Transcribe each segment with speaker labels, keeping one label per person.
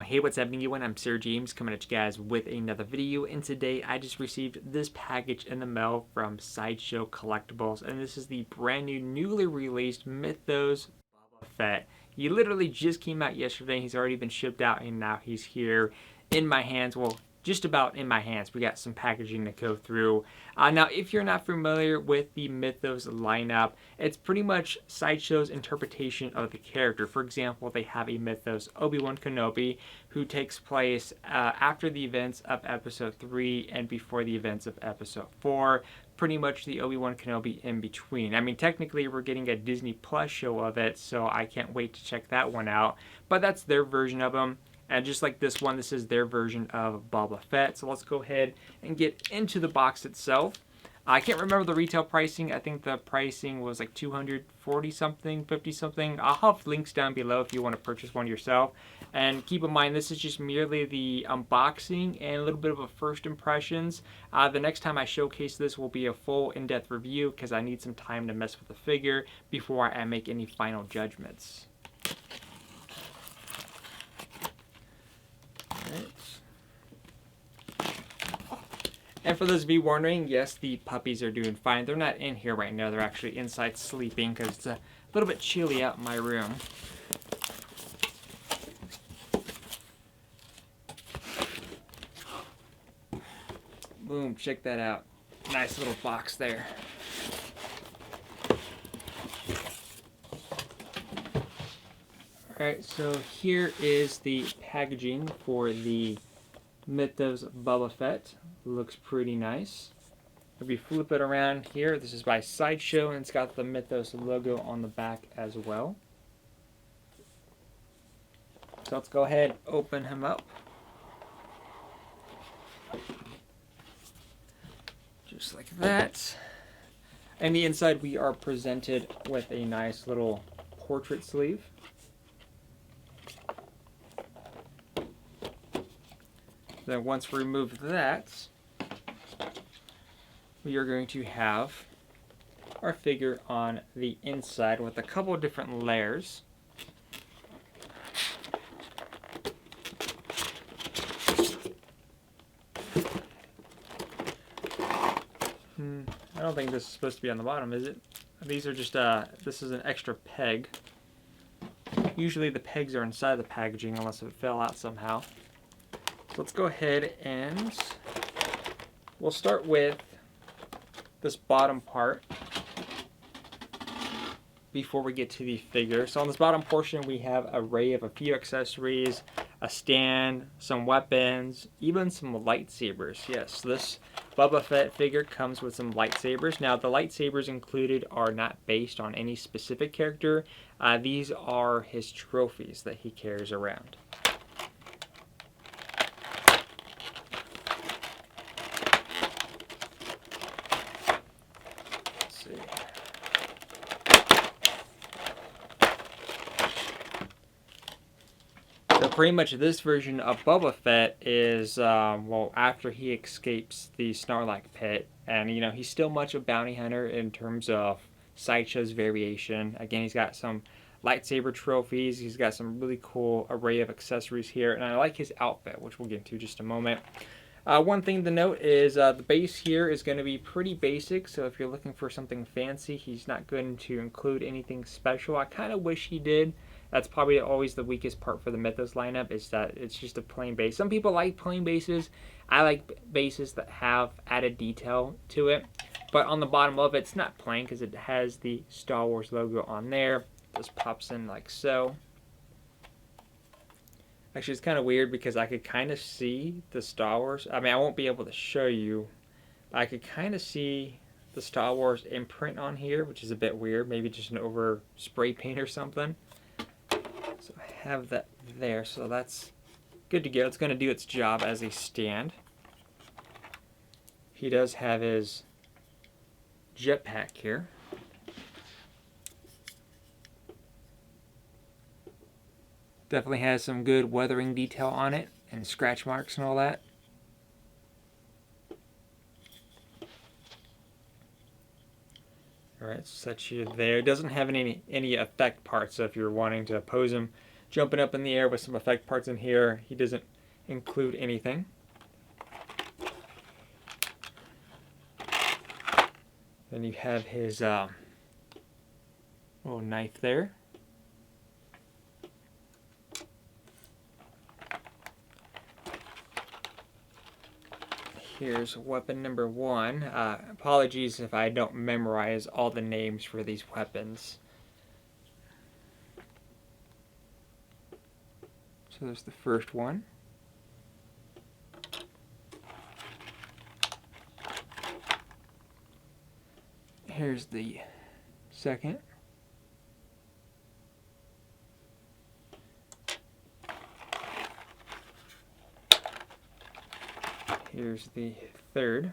Speaker 1: Hey, what's happening, everyone? I'm SirJames coming at you guys with another video, and today I just received this package in the mail from Sideshow Collectibles, and this is the brand new, newly released Mythos Boba Fett. He literally just came out yesterday. He's already been shipped out, and now he's here in my hands. Well, just about in my hands. We got some packaging to go through. Now, if you're not familiar with the Mythos lineup, it's pretty much Sideshow's interpretation of the character. For example, they have a Mythos Obi-Wan Kenobi who takes place after the events of Episode 3 and before the events of Episode 4. Pretty much the Obi-Wan Kenobi in between. I mean, technically, we're getting a Disney Plus show of it, so I can't wait to check that one out. But that's their version of him. And just like this one, this is their version of Boba Fett. So let's go ahead and get into the box itself. I can't remember the retail pricing. I think the pricing was like 240 something, 50 something. I'll have links down below if you want to purchase one yourself. And keep in mind, this is just merely the unboxing and a little bit of a first impressions. The next time I showcase this will be a full in-depth review because I need some time to mess with the figure before I make any final judgments. And for those of you wondering, yes, the puppies are doing fine. They're not in here right now. They're actually inside sleeping because it's a little bit chilly out in my room. Boom, check that out. Nice little box there. Alright, so here is the packaging for the Mythos Boba Fett. Looks pretty nice. If you flip it around here, this is by Sideshow, and it's got the Mythos logo on the back as well. So let's go ahead and open him up. Just like that. And the inside we are presented with a nice little portrait sleeve. Then once we remove that, we are going to have our figure on the inside with a couple of different layers. I don't think this is supposed to be on the bottom, is it? These are just, this is an extra peg. Usually the pegs are inside the packaging unless it fell out somehow. So let's go ahead and we'll start with this bottom part before we get to the figure. So on this bottom portion we have an array of a few accessories, a stand, some weapons, even some lightsabers. Yes, this Boba Fett figure comes with some lightsabers. Now the lightsabers included are not based on any specific character. These are his trophies that he carries around. So pretty much this version of Boba Fett is, well, after he escapes the Snarlack pit. And, you know, he's still much a bounty hunter in terms of Sideshow's variation. Again, he's got some lightsaber trophies. He's got some really cool array of accessories here. And I like his outfit, which we'll get into in just a moment. One thing to note is the base here is going to be pretty basic. So if you're looking for something fancy, he's not going to include anything special. I kind of wish he did. That's probably always the weakest part for the Mythos lineup, is that it's just a plain base. Some people like plain bases. I like bases that have added detail to it. But on the bottom of it, it's not plain because it has the Star Wars logo on there. This pops in like so. Actually, it's kind of weird because I could kind of see the Star Wars. I mean, I won't be able to show you, but I could kind of see the Star Wars imprint on here, which is a bit weird. Maybe just an over spray paint or something. So I have that there, so that's good to go. It's going to do its job as a stand. He does have his jetpack here. Definitely has some good weathering detail on it and scratch marks and all that. Alright, set you there. It doesn't have any effect parts, so if you're wanting to pose him jumping up in the air with some effect parts in here. He doesn't include anything. Then you have his little knife there. Here's weapon number 1. Apologies if I don't memorize all the names for these weapons. So there's the first one. Here's the second. Here's the third.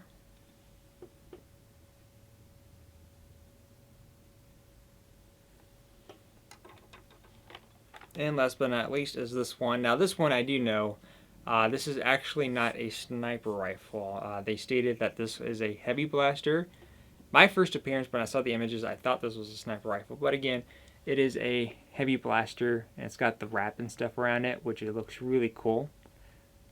Speaker 1: And last but not least is this one. Now this one I do know, this is actually not a sniper rifle. They stated that this is a heavy blaster. My first appearance, when I saw the images, I thought this was a sniper rifle. But again, it is a heavy blaster, and it's got the wrap and stuff around it, which it looks really cool.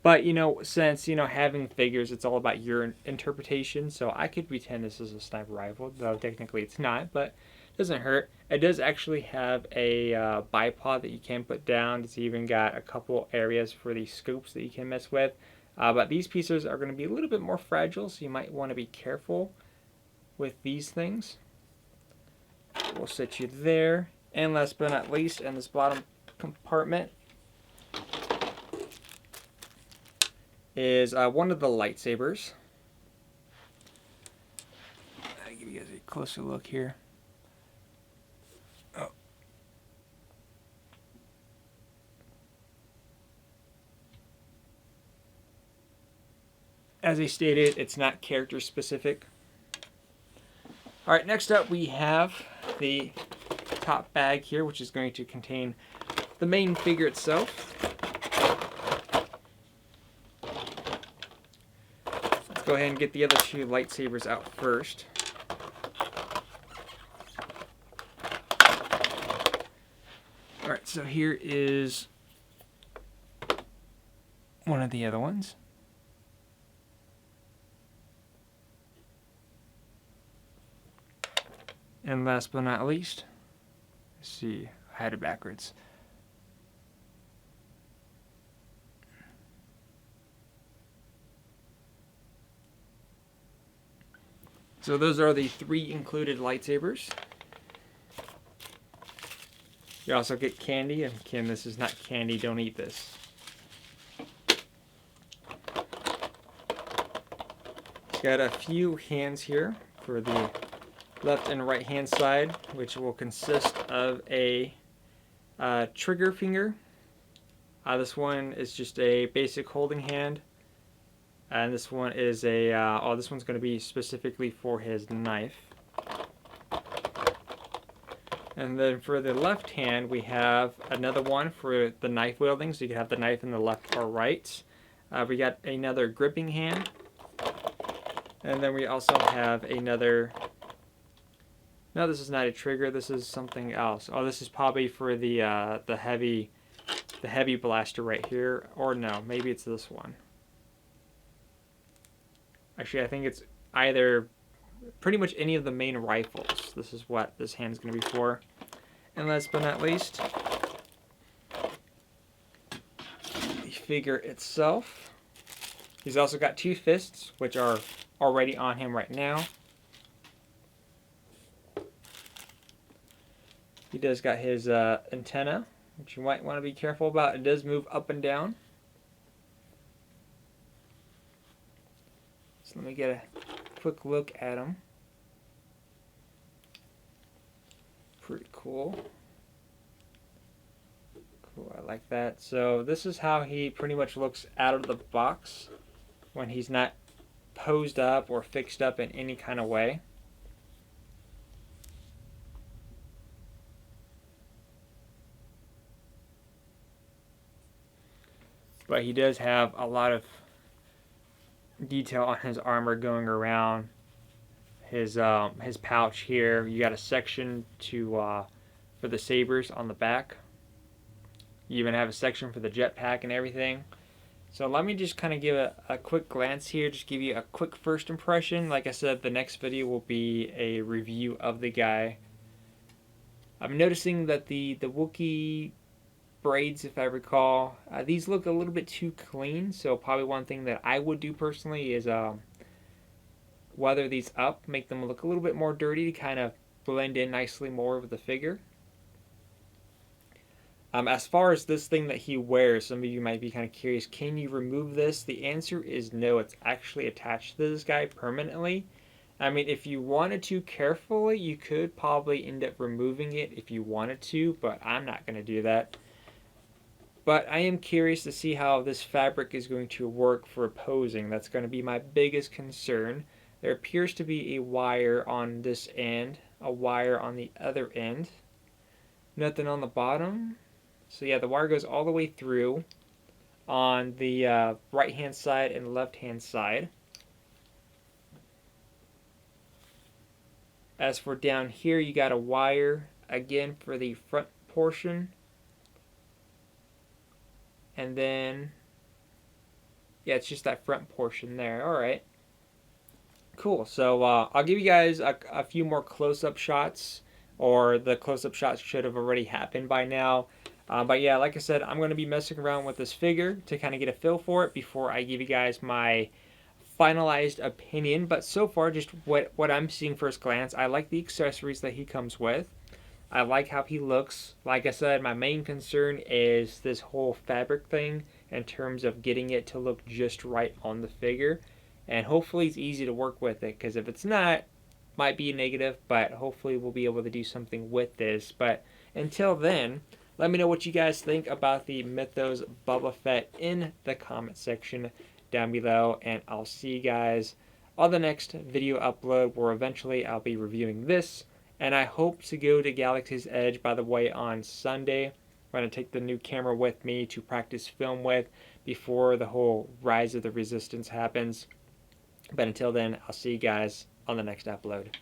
Speaker 1: But, you know, since, you know, having figures, it's all about your interpretation. So I could pretend this is a sniper rifle, though technically it's not, but it doesn't hurt. It does actually have a bipod that you can put down. It's even got a couple areas for the scopes that you can mess with. But these pieces are going to be a little bit more fragile, so you might want to be careful with these things. We'll set you there. And last but not least, in this bottom compartment is one of the lightsabers. I'll give you guys a closer look here. Oh. As I stated, it's not character specific. Alright, next up we have the top bag here, which is going to contain the main figure itself. Let's go ahead and get the other 2 lightsabers out first. Alright, so here is one of the other ones. And last but not least, let's see, I had it backwards. So those are the 3 included lightsabers. You also get candy, and Kim, this is not candy, don't eat this. Got a few hands here for the left and right hand side, which will consist of a trigger finger. This one is just a basic holding hand, and this one is a this one's going to be specifically for his knife. And then for the left hand, we have another one for the knife wielding, so you can have the knife in the left or right. We got another gripping hand, and then we also have another. No, this is not a trigger. This is something else. Oh, this is probably for the heavy blaster right here. Or no, maybe it's this one. Actually, I think it's either pretty much any of the main rifles. This is what this hand is going to be for. And last but not least, the figure itself. He's also got 2 fists, which are already on him right now. He does got his antenna, which you might want to be careful about. It does move up and down. So let me get a quick look at him. Pretty cool. Cool, I like that. So this is how he pretty much looks out of the box when he's not posed up or fixed up in any kind of way. But he does have a lot of detail on his armor going around his pouch here. You got a section to for the sabers on the back. You even have a section for the jetpack and everything. So let me just kind of give a quick glance here, just give you a quick first impression. Like I said, the next video will be a review of the guy. I'm noticing that the Wookiee braids, if I recall, these look a little bit too clean. So probably one thing that I would do personally is weather these up, make them look a little bit more dirty to kind of blend in nicely more with the figure. As far as this thing that he wears, some of you might be kind of curious, can you remove this? The answer is no, it's actually attached to this guy permanently. I mean, if you wanted to carefully, you could probably end up removing it if you wanted to, but I'm not going to do that. But I am curious to see how this fabric is going to work for posing. That's going to be my biggest concern. There appears to be a wire on this end, a wire on the other end. Nothing on the bottom. So yeah, the wire goes all the way through on the right hand side and left hand side. As for down here, you got a wire again for the front portion. And then, yeah, it's just that front portion there. Alright. Cool. So I'll give you guys a few more close-up shots, or the close-up shots should have already happened by now. But yeah, like I said, I'm going to be messing around with this figure to kind of get a feel for it before I give you guys my finalized opinion. But so far, just what I'm seeing first glance, I like the accessories that he comes with. I like how he looks. Like I said, my main concern is this whole fabric thing in terms of getting it to look just right on the figure. And hopefully it's easy to work with it, because if it's not, might be a negative, but hopefully we'll be able to do something with this. But until then, let me know what you guys think about the Mythos Boba Fett in the comment section down below, and I'll see you guys on the next video upload, where eventually I'll be reviewing this. And I hope to go to Galaxy's Edge, by the way, on Sunday. I'm going to take the new camera with me to practice film with before the whole Rise of the Resistance happens. But until then, I'll see you guys on the next upload.